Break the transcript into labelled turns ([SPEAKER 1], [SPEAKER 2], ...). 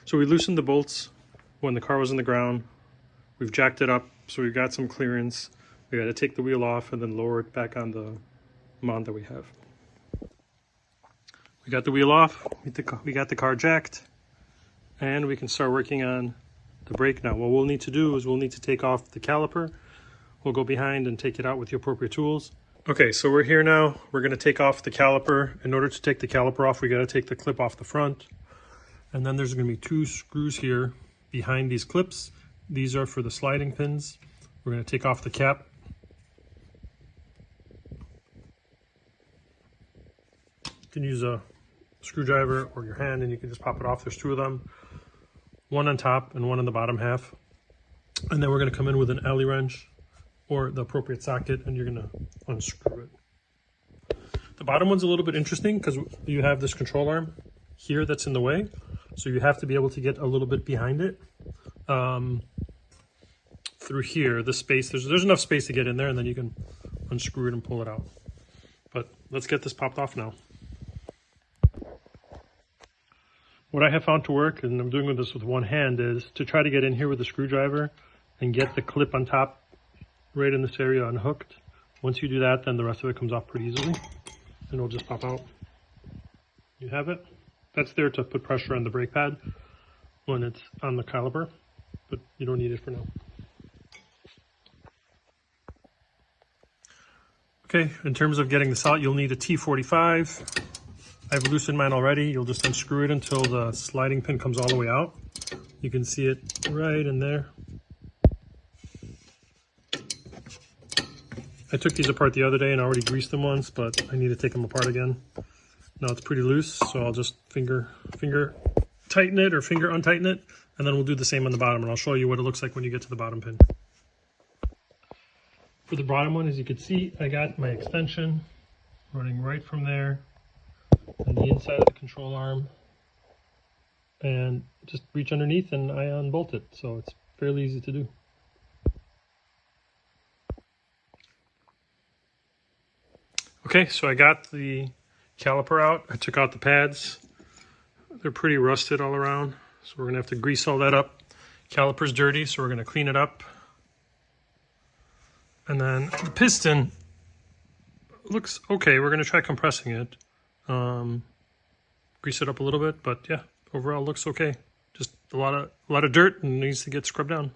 [SPEAKER 1] So we loosened the bolts when the car was on the ground. We've jacked it up, so we've got some clearance. We got to take the wheel off and then lower it back on the mount that we have. We got the wheel off, we got the car jacked, and we can start working on the brake now. What we'll need to do is we'll need to take off the caliper. We'll go behind and take it out with the appropriate tools. Okay, so we're here now. We're going to take off the caliper. In order to take the caliper off, we got to take the clip off the front. And then there's going to be 2 screws here behind these clips. These are for the sliding pins. We're going to take off the cap. You can use a screwdriver or your hand and you can just pop it off. There's 2 of them. One on top and one on the bottom half. And then we're going to come in with an Allen wrench or the appropriate socket, and you're going to unscrew it. The bottom one's a little bit interesting because you have this control arm here that's in the way, so you have to be able to get a little bit behind it. Through here, the space, there's enough space to get in there, and then you can unscrew it and pull it out. But let's get this popped off now. What I have found to work, and I'm doing this with one hand, is to try to get in here with a screwdriver and get the clip on top right in this area unhooked. Once you do that, then the rest of it comes off pretty easily and it'll just pop out. You have it. That's there to put pressure on the brake pad when it's on the caliper, but you don't need it for now. Okay, in terms of getting this out, you'll need a T45. I've loosened mine already. You'll just unscrew it until the sliding pin comes all the way out. You can see it right in there. I took these apart the other day and I already greased them once, but I need to take them apart again. Now it's pretty loose, so I'll just finger tighten it or finger untighten it, and then we'll do the same on the bottom, and I'll show you what it looks like when you get to the bottom pin. For the bottom one, as you can see, I got my extension running right from there on the inside of the control arm, and just reach underneath and I unbolt it, so it's fairly easy to do. Okay, so I got the caliper out. I took out the pads. They're pretty rusted all around, so we're gonna have to grease all that up. Caliper's dirty, so we're gonna clean it up. And then the piston looks okay. We're gonna try compressing it. Grease it up a little bit, but yeah, overall looks okay. Just a lot of dirt and needs to get scrubbed down.